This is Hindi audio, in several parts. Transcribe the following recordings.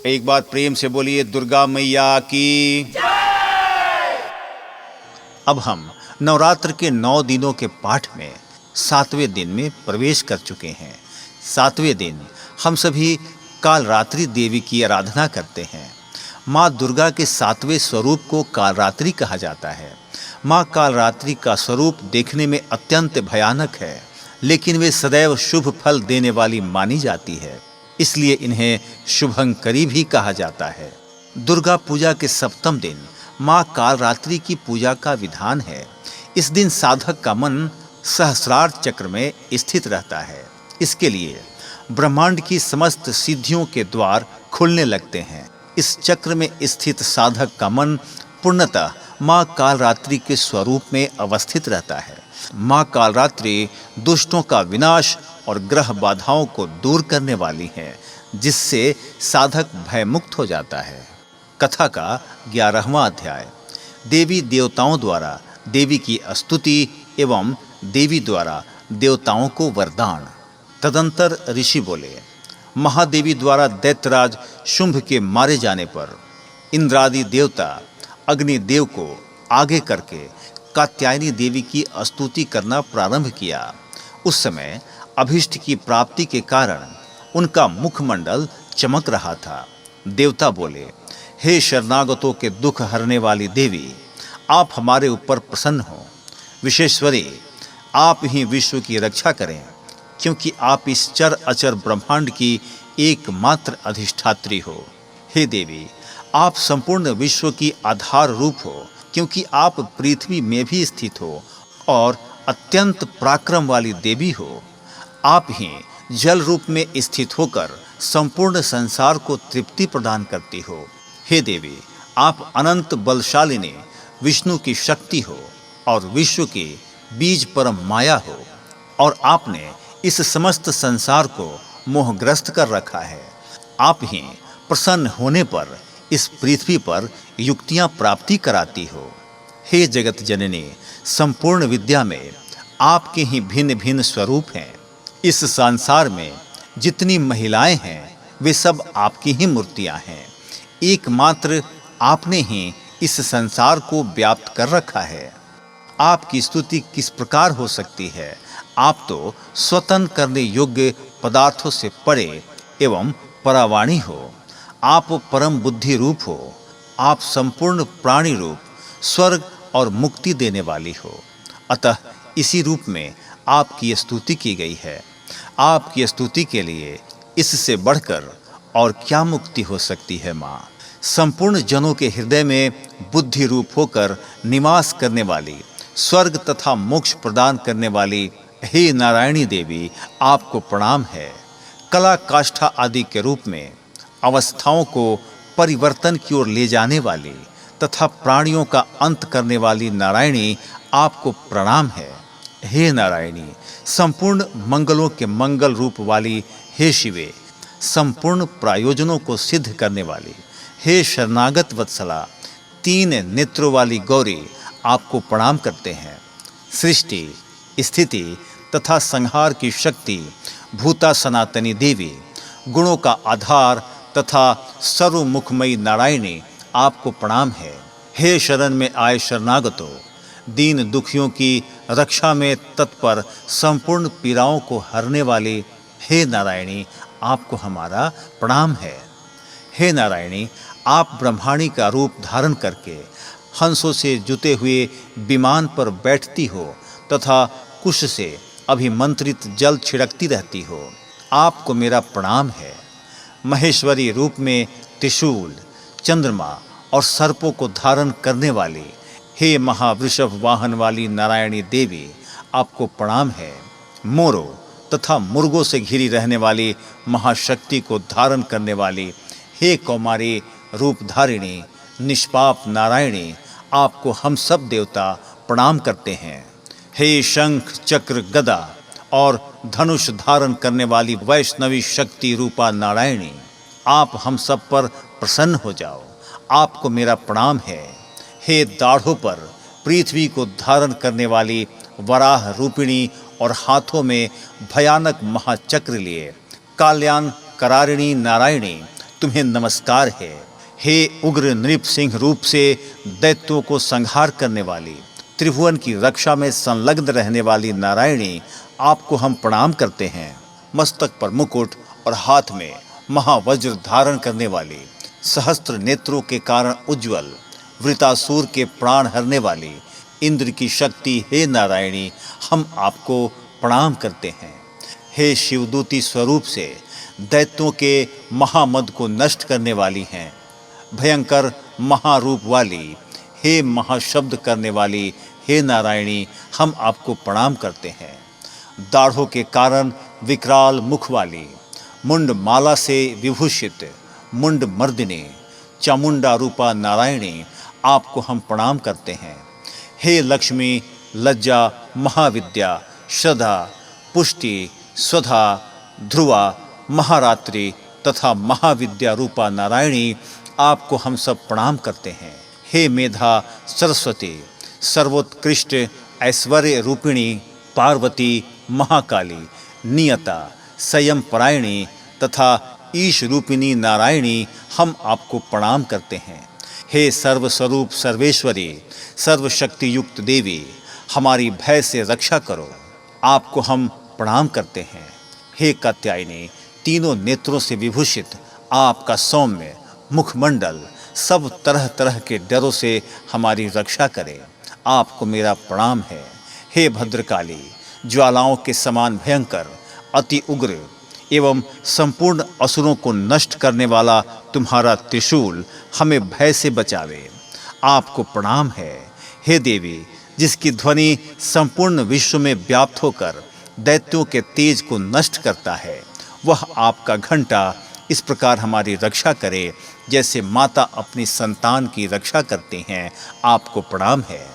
एक बार प्रेम से बोलिए दुर्गा मैया की। अब हम नवरात्र के 9 दिनों के पाठ में 7वें दिन में प्रवेश कर चुके हैं। 7वें दिन हम सभी कालरात्रि देवी की आराधना करते हैं। माँ दुर्गा के 7वें स्वरूप को कालरात्रि कहा जाता है। माँ कालरात्रि का स्वरूप देखने में अत्यंत भयानक है, लेकिन वे सदैव शुभ फल देने वाली मानी जाती है, इसलिए इन्हें शुभंकरी भी कहा जाता है। दुर्गा पूजा के 7वें दिन माँ कालरात्रि की पूजा का विधान है। इस दिन साधक का मन सहस्रार चक्र में स्थित रहता है। इसके लिए ब्रह्मांड की समस्त सिद्धियों के द्वार खुलने लगते हैं। इस चक्र में स्थित साधक का मन पूर्णतः माँ कालरात्रि के स्वरूप में अवस्थित रहता है। माँ कालरात्रि दुष्टों का विनाश और ग्रह बाधाओं को दूर करने वाली है, जिससे साधक भयमुक्त हो जाता है। कथा का 11वां अध्याय। देवी देवताओं द्वारा देवी की स्तुति एवं देवी द्वारा देवताओं को वरदान। तदंतर ऋषि बोले, महादेवी द्वारा दैत्यराज शुंभ के मारे जाने पर इंद्रादि देवता अग्निदेव को आगे करके कात्यायनी देवी की स्तुति करना प्रारंभ किया। उस समय अभिष्ट की प्राप्ति के कारण उनका मुखमंडल चमक रहा था। देवता बोले, हे शरणागतों के दुख हरने वाली देवी, आप हमारे ऊपर प्रसन्न हो। विश्वेश्वरी, आप ही विश्व की रक्षा करें, क्योंकि आप इस चर अचर ब्रह्मांड की एकमात्र अधिष्ठात्री हो। हे देवी, आप संपूर्ण विश्व की आधार रूप हो, क्योंकि आप पृथ्वी में भी स्थित हो और अत्यंत पराक्रम वाली देवी हो। आप ही जल रूप में स्थित होकर संपूर्ण संसार को तृप्ति प्रदान करती हो। हे देवी, आप अनंत बलशालिनी विष्णु की शक्ति हो और विश्व की बीज परम माया हो, और आपने इस समस्त संसार को मोहग्रस्त कर रखा है। आप ही प्रसन्न होने पर इस पृथ्वी पर युक्तियां प्राप्ति कराती हो। हे जगत जननी, संपूर्ण विद्या में आपके ही भिन्न भिन्न स्वरूप हैं। इस संसार में जितनी महिलाएं हैं वे सब आपकी ही मूर्तियां हैं। एकमात्र आपने ही इस संसार को व्याप्त कर रखा है। आपकी स्तुति किस प्रकार हो सकती है? आप तो स्वतन करने योग्य पदार्थों से परे एवं परावाणी हो। आप परम बुद्धि रूप हो। आप संपूर्ण प्राणी रूप, स्वर्ग और मुक्ति देने वाली हो। अतः इसी रूप में आपकी स्तुति की गई है। आपकी स्तुति के लिए इससे बढ़कर और क्या मुक्ति हो सकती है माँ? संपूर्ण जनों के हृदय में बुद्धि रूप होकर निवास करने वाली, स्वर्ग तथा मोक्ष प्रदान करने वाली हे नारायणी देवी, आपको प्रणाम है। कला काष्ठा आदि के रूप में अवस्थाओं को परिवर्तन की ओर ले जाने वाली तथा प्राणियों का अंत करने वाली नारायणी, आपको प्रणाम है। हे नारायणी, संपूर्ण मंगलों के मंगल रूप वाली हे शिवे, संपूर्ण प्रयोजनों को सिद्ध करने वाली हे शरणागत वत्सला, 3 नेत्रों वाली गौरी, आपको प्रणाम करते हैं। सृष्टि, स्थिति तथा संहार की शक्ति भूता सनातनी देवी, गुणों का आधार तथा सर्वमुखमयी नारायणी, आपको प्रणाम है। हे शरण में आए शरणागतों, दीन दुखियों की रक्षा में तत्पर, संपूर्ण पीड़ाओं को हरने वाली हे नारायणी, आपको हमारा प्रणाम है। हे नारायणी, आप ब्रह्माणी का रूप धारण करके हंसों से जुते हुए विमान पर बैठती हो तथा कुश से अभिमंत्रित जल छिड़कती रहती हो। आपको मेरा प्रणाम है। महेश्वरी रूप में त्रिशूल, चंद्रमा और सर्पों को धारण करने वाली हे महावृषभ वाहन वाली नारायणी देवी, आपको प्रणाम है। मोरों तथा मुर्गों से घिरी रहने वाली महाशक्ति को धारण करने वाली हे कौमारी रूपधारिणी निष्पाप नारायणी, आपको हम सब देवता प्रणाम करते हैं। हे शंख चक्र गदा और धनुष धारण करने वाली वैष्णवी शक्ति रूपा नारायणी, आप हम सब पर प्रसन्न हो जाओ। आपको मेरा प्रणाम है। हे दाढ़ों पर पृथ्वी को धारण करने वाली वराह रूपिणी और हाथों में भयानक महाचक्र लिए काल्याण करारिणी नारायणी, तुम्हें नमस्कार है। हे उग्र नृप सिंह रूप से दैत्यों को संहार करने वाली, त्रिभुवन की रक्षा में संलग्न रहने वाली नारायणी, आपको हम प्रणाम करते हैं। मस्तक पर मुकुट और हाथ में महावज्र धारण करने वाली, सहस्त्र नेत्रों के कारण उज्ज्वल, वृतासुर के प्राण हरने वाली, इंद्र की शक्ति हे नारायणी, हम आपको प्रणाम करते हैं। हे शिवदूती स्वरूप से दैत्यों के महामद को नष्ट करने वाली हैं, भयंकर महारूप वाली, हे महाशब्द करने वाली हे नारायणी, हम आपको प्रणाम करते हैं। दाढ़ों के कारण विकराल मुख वाली, मुंड माला से विभूषित मुंड मर्दिनी, चामुंडा रूपा नारायणी, आपको हम प्रणाम करते हैं। हे लक्ष्मी, लज्जा, महाविद्या, श्रद्धा, पुष्टि, स्वधा, ध्रुवा, महारात्रि तथा महाविद्या रूपा नारायणी, आपको हम सब प्रणाम करते हैं। हे मेधा, सरस्वती, सर्वोत्कृष्ट ऐश्वर्य रूपिणी, पार्वती, महाकाली, नियता, संयम परायणी तथा ईश रूपिणी नारायणी, हम आपको प्रणाम करते हैं। हे सर्वस्वरूप सर्वेश्वरी, सर्वशक्ति युक्त देवी, हमारी भय से रक्षा करो, आपको हम प्रणाम करते हैं। हे कात्यायनी, तीनों नेत्रों से विभूषित आपका सौम्य मुखमंडल सब तरह तरह के डरों से हमारी रक्षा करे, आपको मेरा प्रणाम है। हे भद्रकाली, ज्वालाओं के समान भयंकर, अति उग्र एवं संपूर्ण असुरों को नष्ट करने वाला तुम्हारा त्रिशूल हमें भय से बचावे, आपको प्रणाम है। हे देवी, जिसकी ध्वनि संपूर्ण विश्व में व्याप्त होकर दैत्यों के तेज को नष्ट करता है, वह आपका घंटा इस प्रकार हमारी रक्षा करे जैसे माता अपनी संतान की रक्षा करती हैं, आपको प्रणाम है।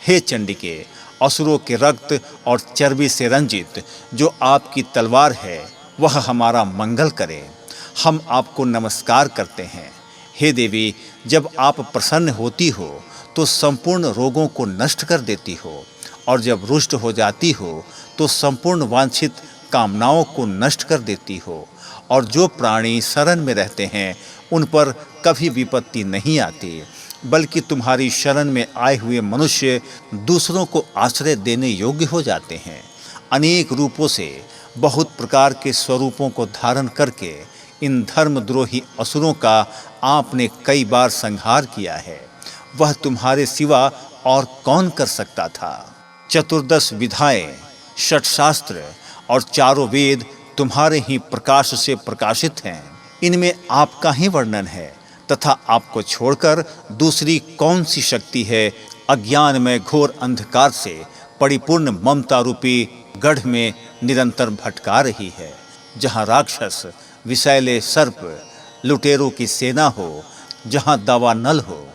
हे चंडिके, असुरों के रक्त और चर्बी से रंजित जो आपकी तलवार है, वह हमारा मंगल करे, हम आपको नमस्कार करते हैं। हे देवी, जब आप प्रसन्न होती हो तो संपूर्ण रोगों को नष्ट कर देती हो, और जब रुष्ट हो जाती हो तो संपूर्ण वांछित कामनाओं को नष्ट कर देती हो, और जो प्राणी शरण में रहते हैं उन पर कभी विपत्ति नहीं आती, बल्कि तुम्हारी शरण में आए हुए मनुष्य दूसरों को आश्रय देने योग्य हो जाते हैं। अनेक रूपों से, बहुत प्रकार के स्वरूपों को धारण करके इन धर्मद्रोही असुरों का आपने कई बार संहार किया है, वह तुम्हारे सिवा और कौन कर सकता था। चतुर्दश विधाएं, षट शास्त्र और चारों वेद तुम्हारे ही प्रकाश से प्रकाशित हैं, इनमें आपका ही वर्णन है, तथा आपको छोड़कर दूसरी कौन सी शक्ति है अज्ञान में घोर अंधकार से परिपूर्ण ममता रूपी गढ़ में निरंतर भटका रही है। जहाँ राक्षस, विषैले सर्प, लुटेरों की सेना हो, जहाँ दावानल हो,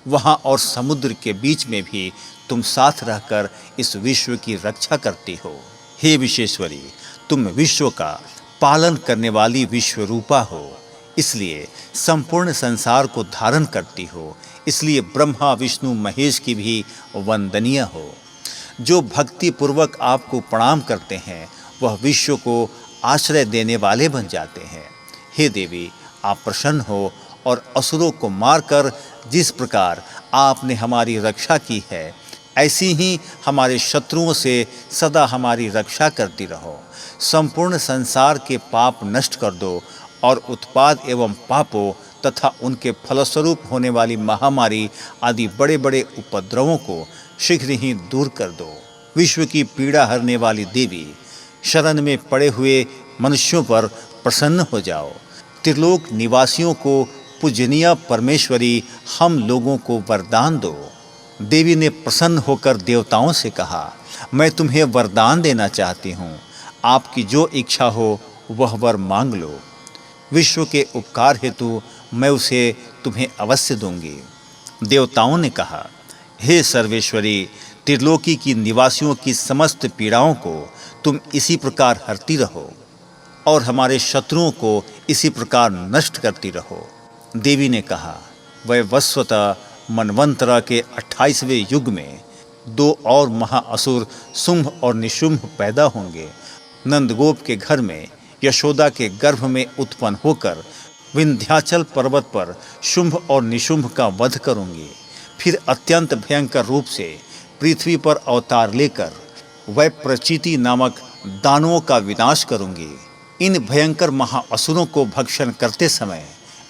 वहाँ और समुद्र के बीच में भी तुम साथ रहकर इस विश्व की रक्षा करती हो। हे विश्वेश्वरी, तुम विश्व का पालन करने वाली विश्वरूपा हो, इसलिए संपूर्ण संसार को धारण करती हो, इसलिए ब्रह्मा विष्णु महेश की भी वंदनीय हो। जो भक्ति पूर्वक आपको प्रणाम करते हैं वह विश्व को आश्रय देने वाले बन जाते हैं। हे देवी, आप प्रसन्न हो और असुरों को मारकर जिस प्रकार आपने हमारी रक्षा की है, ऐसी ही हमारे शत्रुओं से सदा हमारी रक्षा करती रहो। संपूर्ण संसार के पाप नष्ट कर दो और उत्पाद एवं पापों तथा उनके फलस्वरूप होने वाली महामारी आदि बड़े बड़े उपद्रवों को शीघ्र ही दूर कर दो। विश्व की पीड़ा हरने वाली देवी, शरण में पड़े हुए मनुष्यों पर प्रसन्न हो जाओ। त्रिलोक निवासियों को पूजनीय परमेश्वरी, हम लोगों को वरदान दो। देवी ने प्रसन्न होकर देवताओं से कहा, मैं तुम्हें वरदान देना चाहती हूँ, आपकी जो इच्छा हो वह वर मांग लो। विश्व के उपकार हेतु मैं उसे तुम्हें अवश्य दूंगी। देवताओं ने कहा, हे सर्वेश्वरी, त्रिलोकी की निवासियों की समस्त पीड़ाओं को तुम इसी प्रकार हरती रहो और हमारे शत्रुओं को इसी प्रकार नष्ट करती रहो। देवी ने कहा, वैवस्वत मनवंतरा के 28वें युग में 2 और महाअसुर शुंभ और निशुंभ पैदा होंगे। नंदगोप के घर में यशोदा के गर्भ में उत्पन्न होकर विंध्याचल पर्वत पर शुंभ और निशुंभ का वध करूंगी। फिर अत्यंत भयंकर रूप से पृथ्वी पर अवतार लेकर वैप्रचिति नामक दानवों का विनाश करूंगी। इन भयंकर महाअसुरों को भक्षण करते समय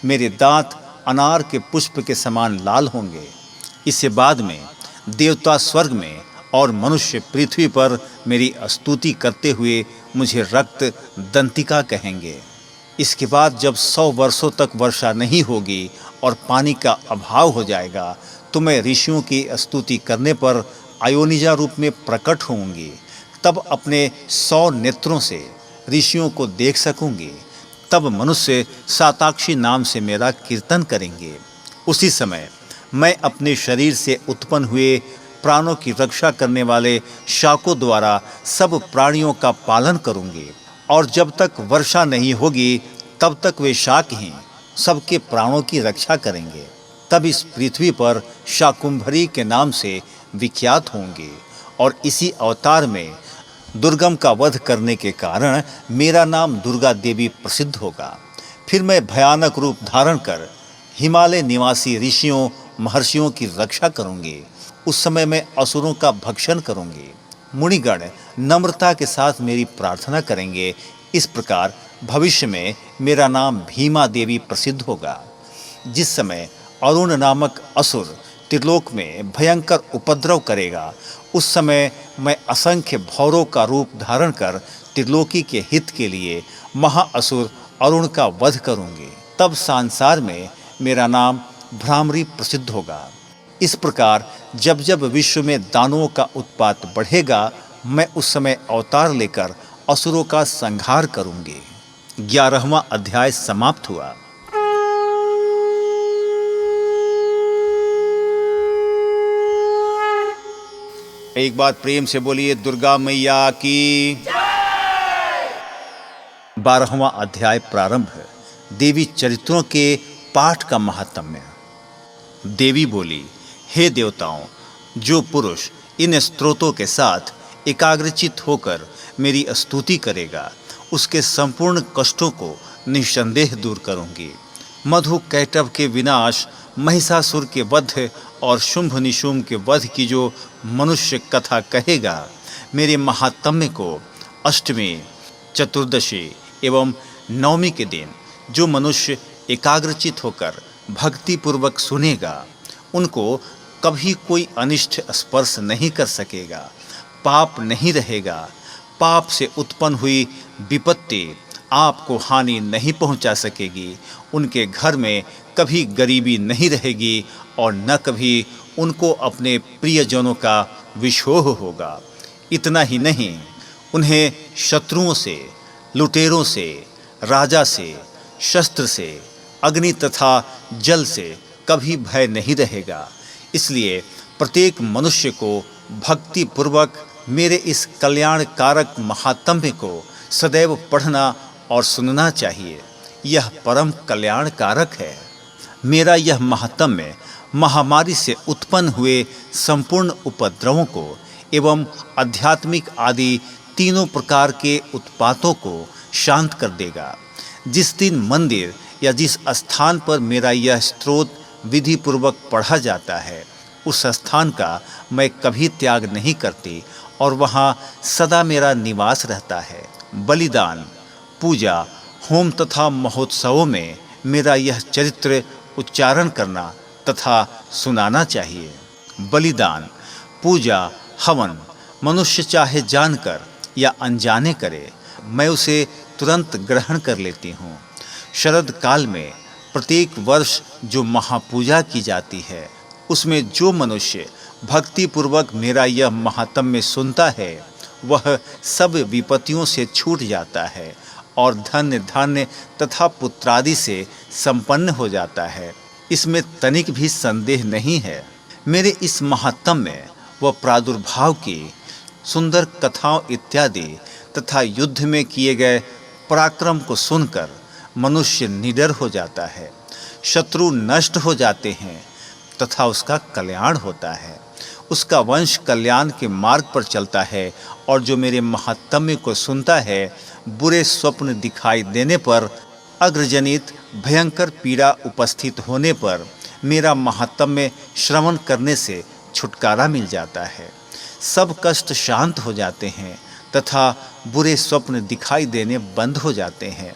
मेरे दांत अनार के पुष्प के समान लाल होंगे। इसके बाद में देवता स्वर्ग में और मनुष्य पृथ्वी पर मेरी स्तुति करते हुए मुझे रक्त दंतिका कहेंगे। इसके बाद जब 100 वर्षों तक वर्षा नहीं होगी और पानी का अभाव हो जाएगा तो मैं ऋषियों की स्तुति करने पर अयोनिजा रूप में प्रकट होंगी। तब अपने 100 नेत्रों से ऋषियों को देख सकूंगी। तब मनुष्य साताक्षी नाम से मेरा कीर्तन करेंगे। उसी समय मैं अपने शरीर से उत्पन्न हुए प्राणों की रक्षा करने वाले शाकों द्वारा सब प्राणियों का पालन करूंगी और जब तक वर्षा नहीं होगी तब तक वे शाक ही सबके प्राणों की रक्षा करेंगे। तब इस पृथ्वी पर शाकुंभरी के नाम से विख्यात होंगे और इसी अवतार में दुर्गम का वध करने के कारण मेरा नाम दुर्गा देवी प्रसिद्ध होगा। फिर मैं भयानक रूप धारण कर हिमालय निवासी ऋषियों महर्षियों की रक्षा करूंगी। उस समय मैं असुरों का भक्षण करूंगी। मुनिगण नम्रता के साथ मेरी प्रार्थना करेंगे। इस प्रकार भविष्य में मेरा नाम भीमा देवी प्रसिद्ध होगा। जिस समय अरुण नामक असुर त्रिलोक में भयंकर उपद्रव करेगा उस समय मैं असंख्य भौरों का रूप धारण कर त्रिलोकी के हित के लिए महाअसुर अरुण का वध करूंगी। तब संसार में मेरा नाम भ्रामरी प्रसिद्ध होगा। इस प्रकार जब जब विश्व में दानवों का उत्पात बढ़ेगा मैं उस समय अवतार लेकर असुरों का संहार करूंगी। 11वां अध्याय समाप्त हुआ। एक बार प्रेम से बोलिए दुर्गा मैया की जय। 12वां अध्याय प्रारंभ। देवी चरित्रों के पाठ का महात्म्य। देवी बोली, हे देवताओं, जो पुरुष इन स्तोत्रों के साथ एकाग्रचित होकर मेरी स्तुति करेगा उसके संपूर्ण कष्टों को निस्संदेह दूर करूंगी। मधु कैटभ के विनाश, महिषासुर के वध और शुंभ निशुंभ के वध की जो मनुष्य कथा कहेगा, मेरे महात्म्य को अष्टमी, चतुर्दशी एवं नवमी के दिन जो मनुष्य एकाग्रचित होकर भक्ति पूर्वक सुनेगा उनको कभी कोई अनिष्ट स्पर्श नहीं कर सकेगा, पाप नहीं रहेगा। पाप से उत्पन्न हुई विपत्ति आपको हानि नहीं पहुंचा सकेगी। उनके घर में कभी गरीबी नहीं रहेगी और न कभी उनको अपने प्रियजनों का विशोह होगा। इतना ही नहीं, उन्हें शत्रुओं से, लुटेरों से, राजा से, शस्त्र से, अग्नि तथा जल से कभी भय नहीं रहेगा। इसलिए प्रत्येक मनुष्य को भक्ति पूर्वक मेरे इस कल्याणकारक महात्म्य को सदैव पढ़ना और सुनना चाहिए। यह परम कल्याणकारक है। मेरा यह महात्म्य महामारी से उत्पन्न हुए संपूर्ण उपद्रवों को एवं आध्यात्मिक आदि तीनों प्रकार के उत्पातों को शांत कर देगा। जिस दिन मंदिर या जिस स्थान पर मेरा यह स्तोत्र विधि पूर्वक पढ़ा जाता है उस स्थान का मैं कभी त्याग नहीं करती और वहाँ सदा मेरा निवास रहता है। बलिदान, पूजा, होम तथा महोत्सवों में मेरा यह चरित्र उच्चारण करना तथा सुनाना चाहिए। बलिदान, पूजा, हवन मनुष्य चाहे जानकर या अनजाने करे, मैं उसे तुरंत ग्रहण कर लेती हूँ। शरद काल में प्रत्येक वर्ष जो महापूजा की जाती है उसमें जो मनुष्य भक्ति पूर्वक मेरा यह महात्म्य सुनता है वह सब विपत्तियों से छूट जाता है और धन्य धान्य तथा पुत्रादि से संपन्न हो जाता है। इसमें तनिक भी संदेह नहीं है। मेरे इस महात्म्य व प्रादुर्भाव की सुंदर कथाओं इत्यादि तथा युद्ध में किए गए पराक्रम को सुनकर मनुष्य निडर हो जाता है, शत्रु नष्ट हो जाते हैं तथा उसका कल्याण होता है। उसका वंश कल्याण के मार्ग पर चलता है और जो मेरे महात्म्य को सुनता है बुरे स्वप्न दिखाई देने पर अग्रजनित भयंकर पीड़ा उपस्थित होने पर मेरा महात्म्य श्रवण करने से छुटकारा मिल जाता है। सब कष्ट शांत हो जाते हैं तथा बुरे स्वप्न दिखाई देने बंद हो जाते हैं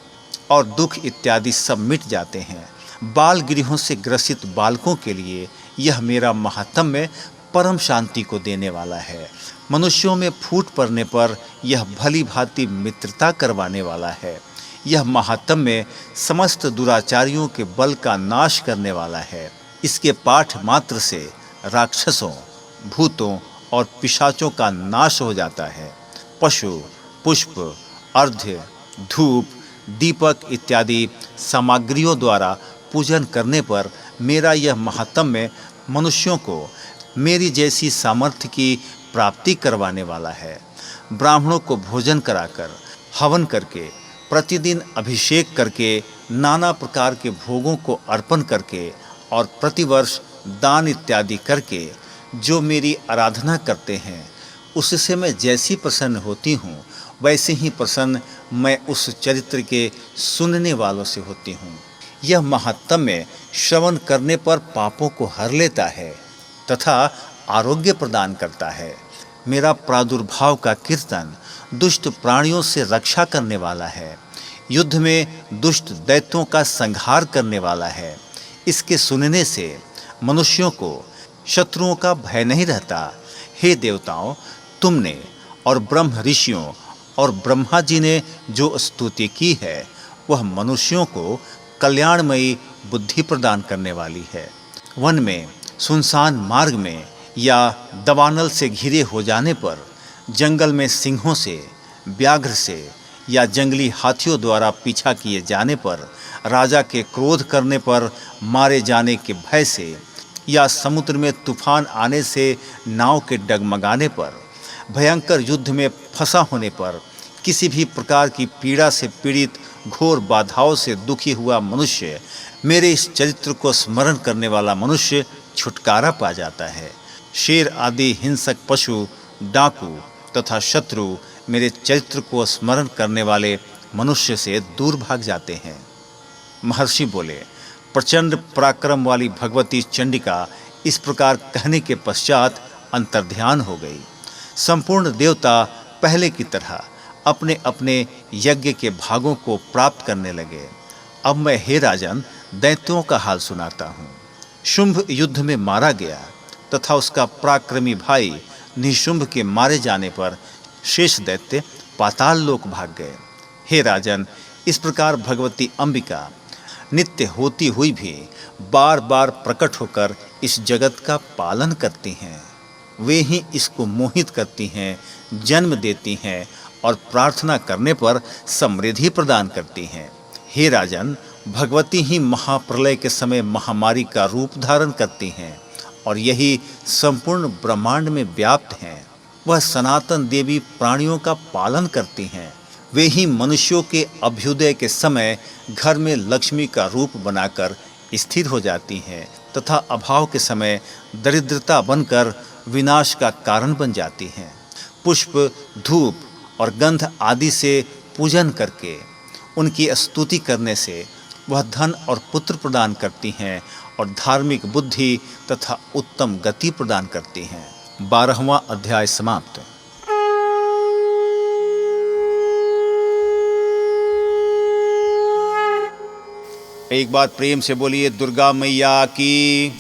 और दुख इत्यादि सब मिट जाते हैं। बाल गृहों से ग्रसित बालकों के लिए यह मेरा महात्म्य परम शांति को देने वाला है। मनुष्यों में फूट पड़ने पर यह भली भांति मित्रता करवाने वाला है। यह महात्म्य समस्त दुराचारियों के बल का नाश करने वाला है। इसके पाठ मात्र से राक्षसों, भूतों और पिशाचों का नाश हो जाता है। पशु, पुष्प, अर्घ्य, धूप, दीपक इत्यादि सामग्रियों द्वारा पूजन करने पर मेरा यह महात्म्य मनुष्यों को मेरी जैसी सामर्थ्य की प्राप्ति करवाने वाला है। ब्राह्मणों को भोजन कराकर, हवन करके, प्रतिदिन अभिषेक करके, नाना प्रकार के भोगों को अर्पण करके और प्रतिवर्ष दान इत्यादि करके जो मेरी आराधना करते हैं, उससे मैं जैसी प्रसन्न होती हूँ वैसे ही प्रसन्न मैं उस चरित्र के सुनने वालों से होती हूँ। यह महात्म्य श्रवण करने पर पापों को हर लेता है तथा आरोग्य प्रदान करता है। मेरा प्रादुर्भाव का कीर्तन दुष्ट प्राणियों से रक्षा करने वाला है। युद्ध में दुष्ट दैत्यों का संहार करने वाला है। इसके सुनने से मनुष्यों को शत्रुओं का भय नहीं रहता। हे देवताओं, तुमने और ब्रह्म ऋषियों और ब्रह्मा जी ने जो स्तुति की है वह मनुष्यों को कल्याणमयी बुद्धि प्रदान करने वाली है। वन में, सुनसान मार्ग में या दवानल से घिरे हो जाने पर, जंगल में सिंहों से, व्याघ्र से या जंगली हाथियों द्वारा पीछा किए जाने पर, राजा के क्रोध करने पर मारे जाने के भय से या समुद्र में तूफान आने से नाव के डगमगाने पर, भयंकर युद्ध में फंसा होने पर, किसी भी प्रकार की पीड़ा से पीड़ित घोर बाधाओं से दुखी हुआ मनुष्य, मेरे इस चरित्र को स्मरण करने वाला मनुष्य छुटकारा पा जाता है। शेर आदि हिंसक पशु, डाकू तथा शत्रु मेरे चरित्र को स्मरण करने वाले मनुष्य से दूर भाग जाते हैं। महर्षि बोले, प्रचंड पराक्रम वाली भगवती चंडिका इस प्रकार कहने के पश्चात अंतर्ध्यान हो गई। संपूर्ण देवता पहले की तरह अपने अपने यज्ञ के भागों को प्राप्त करने लगे। अब मैं, हे राजन, दैत्यों का हाल सुनाता हूँ। शुंभ युद्ध में मारा गया तथा उसका पराक्रमी भाई निशुंभ के मारे जाने पर शेष दैत्य पाताल लोक भाग गए। हे राजन, इस प्रकार भगवती अंबिका नित्य होती हुई भी बार बार प्रकट होकर इस जगत का पालन करती हैं। वे ही इसको मोहित करती हैं, जन्म देती हैं और प्रार्थना करने पर समृद्धि प्रदान करती हैं। हे राजन, भगवती ही महाप्रलय के समय महामारी का रूप धारण करती हैं और यही संपूर्ण ब्रह्मांड में व्याप्त हैं। वह सनातन देवी प्राणियों का पालन करती हैं। वे ही मनुष्यों के अभ्युदय के समय घर में लक्ष्मी का रूप बनाकर स्थिर हो जाती हैं तथा अभाव के समय दरिद्रता बनकर विनाश का कारण बन जाती हैं। पुष्प, धूप और गंध आदि से पूजन करके उनकी स्तुति करने से वह धन और पुत्र प्रदान करती हैं और धार्मिक बुद्धि तथा उत्तम गति प्रदान करती हैं। 12वां अध्याय समाप्त। एक बार प्रेम से बोलिए दुर्गा मैया की।